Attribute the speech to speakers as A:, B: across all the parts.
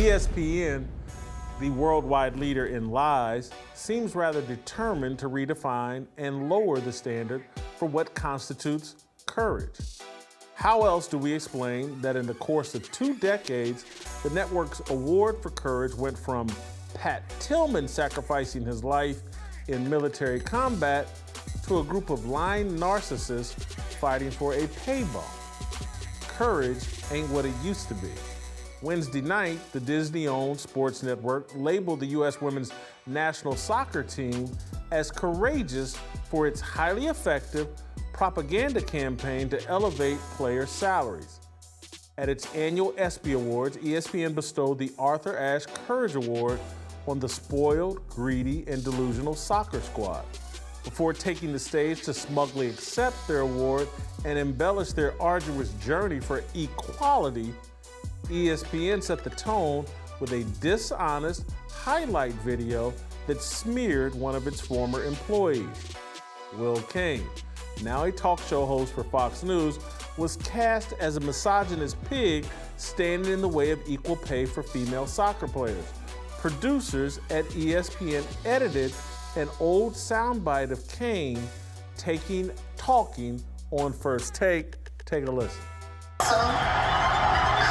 A: ESPN, the worldwide leader in lies, seems rather determined to redefine and lower the standard for what constitutes courage. How else do we explain that in the course of 2 decades, the network's award for courage went from Pat Tillman sacrificing his life in military combat to a group of lying narcissists fighting for a pay bump? Courage ain't what it used to be. Wednesday night, the Disney-owned sports network labeled the U.S. women's national soccer team as courageous for its highly effective propaganda campaign to elevate player salaries. At its annual ESPY Awards, ESPN bestowed the Arthur Ashe Courage Award on the spoiled, greedy, and delusional soccer squad. Before taking the stage to smugly accept their award and embellish their arduous journey for equality, ESPN set the tone with a dishonest highlight video that smeared one of its former employees. Will Cain, now a talk show host for Fox News, was cast as a misogynist pig standing in the way of equal pay for female soccer players. Producers at ESPN edited an old soundbite of Cain talking on First Take. Take a listen.
B: So,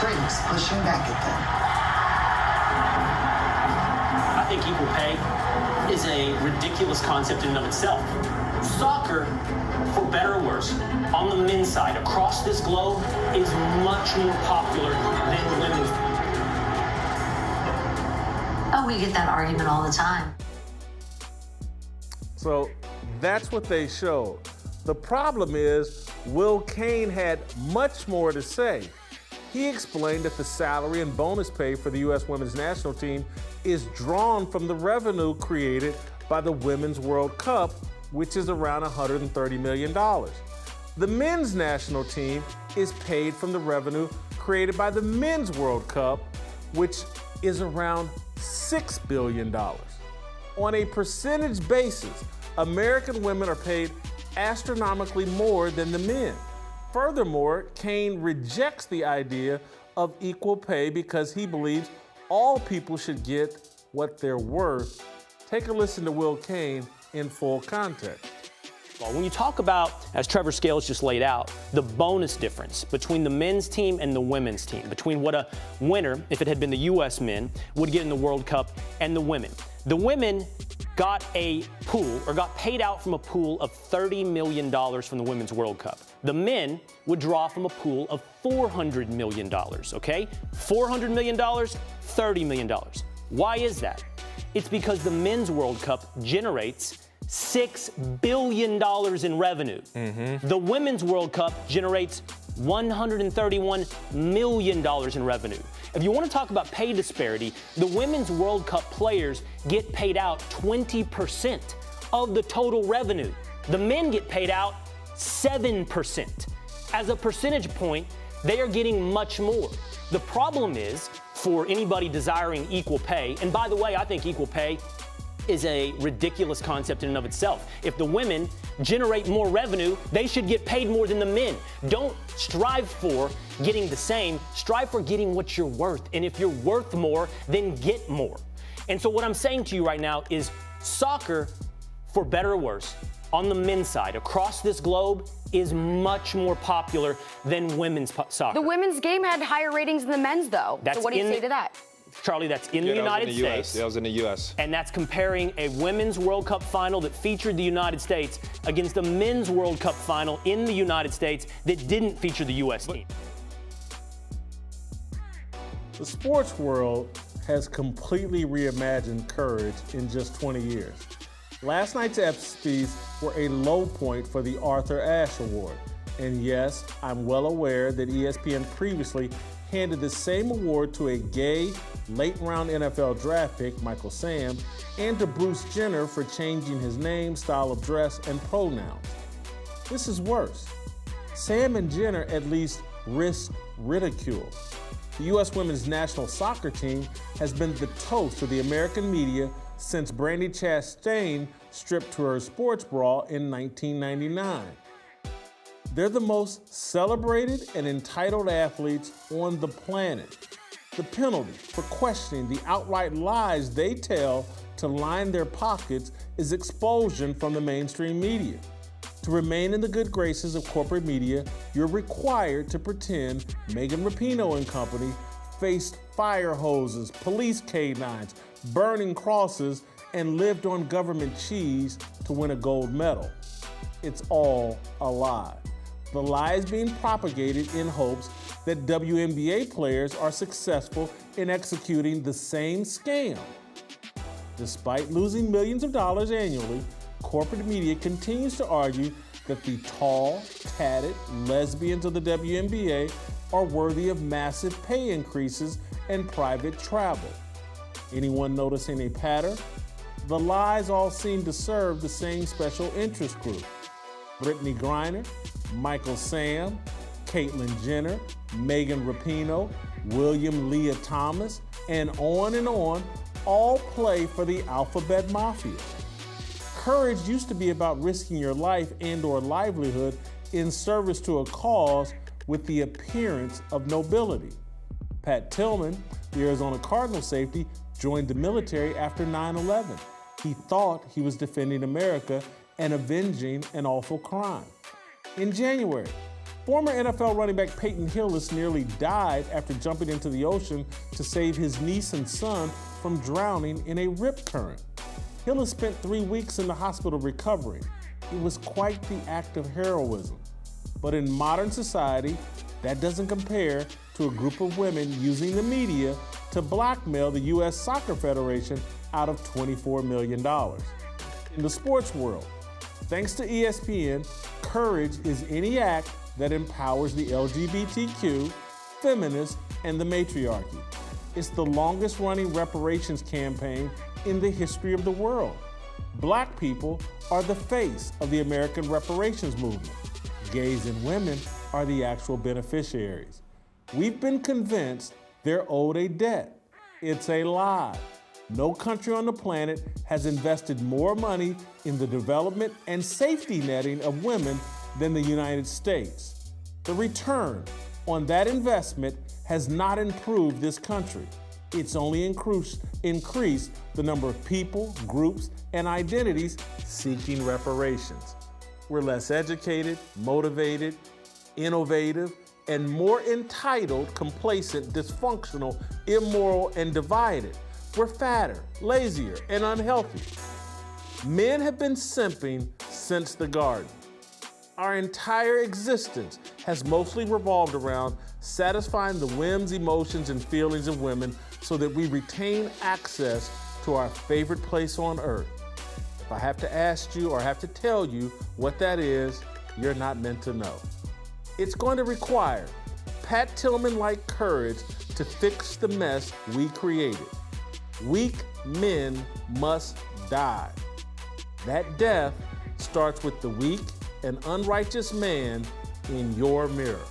B: critics pushing back at them.
C: I think equal pay is a ridiculous concept in and of itself. Soccer, for better or worse, on the men's side across this globe is much more popular than the women's.
D: Oh, we get that argument all the time.
A: So that's what they showed. The problem is Will Cain had much more to say. He explained that the salary and bonus pay for the U.S. women's national team is drawn from the revenue created by the Women's World Cup, which is around $130 million. The men's national team is paid from the revenue created by the Men's World Cup, which is around $6 billion. On a percentage basis, American women are paid astronomically more than the men. Furthermore, Cain rejects the idea of equal pay because he believes all people should get what they're worth. Take a listen to Will Cain in full context.
C: Well, when you talk about, as Trevor Scales just laid out, the bonus difference between the men's team and the women's team, between what a winner, if it had been the U.S. men, would get in the World Cup and the women. The women got a pool, or got paid out from a pool of $30 million from the Women's World Cup. The men would draw from a pool of $400 million, okay? $400 million, $30 million. Why is that? It's because the Men's World Cup generates $6 billion in revenue. The Women's World Cup generates $131 million in revenue. If you want to talk about pay disparity, the Women's World Cup players get paid out 20% of the total revenue. The men get paid out 7%. As a percentage point, they are getting much more. The problem is, for anybody desiring equal pay, and by the way, I think equal pay is a ridiculous concept in and of itself. If the women generate more revenue, they should get paid more than the men. Don't strive for getting the same, strive for getting what you're worth. And if you're worth more, then get more. And so what I'm saying to you right now is soccer, for better or worse, on the men's side, across this globe, is much more popular than women's soccer.
E: The women's game had higher ratings than the men's, though. So what do you say to that?
C: Charlie, that's in the United States.
F: That was in the U.S.
C: And that's comparing a Women's World Cup final that featured the United States against a Men's World Cup final in the United States that didn't feature the U.S. team.
A: The sports world has completely reimagined courage in just 20 years. Last night's ESPYs were a low point for the Arthur Ashe Award. And yes, I'm well aware that ESPN previously handed the same award to a gay late-round NFL draft pick, Michael Sam, and to Bruce Jenner for changing his name, style of dress, and pronouns. This is worse. Sam and Jenner at least risked ridicule. The U.S. women's national soccer team has been the toast of the American media since Brandi Chastain stripped to her sports bra in 1999. They're the most celebrated and entitled athletes on the planet. The penalty for questioning the outright lies they tell to line their pockets is expulsion from the mainstream media. To remain in the good graces of corporate media, you're required to pretend Megan Rapinoe and company faced fire hoses, police canines, burning crosses, and lived on government cheese to win a gold medal. It's all a lie. The lie is being propagated in hopes that WNBA players are successful in executing the same scam. Despite losing millions of dollars annually, corporate media continues to argue that the tall, tatted lesbians of the WNBA are worthy of massive pay increases and private travel. Anyone noticing a pattern? The lies all seem to serve the same special interest group. Brittany Griner, Michael Sam, Caitlyn Jenner, Megan Rapinoe, William Leah Thomas, and on, all play for the alphabet mafia. Courage used to be about risking your life and/or livelihood in service to a cause with the appearance of nobility. Pat Tillman, the Arizona Cardinals safety, joined the military after 9/11. He thought he was defending America and avenging an awful crime. In January, former NFL running back Peyton Hillis nearly died after jumping into the ocean to save his niece and son from drowning in a rip current. Hillis spent 3 weeks in the hospital recovering. It was quite the act of heroism. But in modern society, that doesn't compare to a group of women using the media to blackmail the U.S. Soccer Federation out of $24 million. In the sports world, thanks to ESPN, courage is any act that empowers the LGBTQ, feminists, and the matriarchy. It's the longest-running reparations campaign in the history of the world. Black people are the face of the American reparations movement. Gays and women are the actual beneficiaries. We've been convinced they're owed a debt. It's a lie. No country on the planet has invested more money in the development and safety netting of women than the United States. The return on that investment has not improved this country. It's only increased the number of people, groups, and identities seeking reparations. We're less educated, motivated, innovative, and more entitled, complacent, dysfunctional, immoral, and divided. We're fatter, lazier, and unhealthy. Men have been simping since the garden. Our entire existence has mostly revolved around satisfying the whims, emotions, and feelings of women so that we retain access to our favorite place on earth. If I have to ask you or have to tell you what that is, you're not meant to know. It's going to require Pat Tillman-like courage to fix the mess we created. Weak men must die. That death starts with the weak and unrighteous man in your mirror.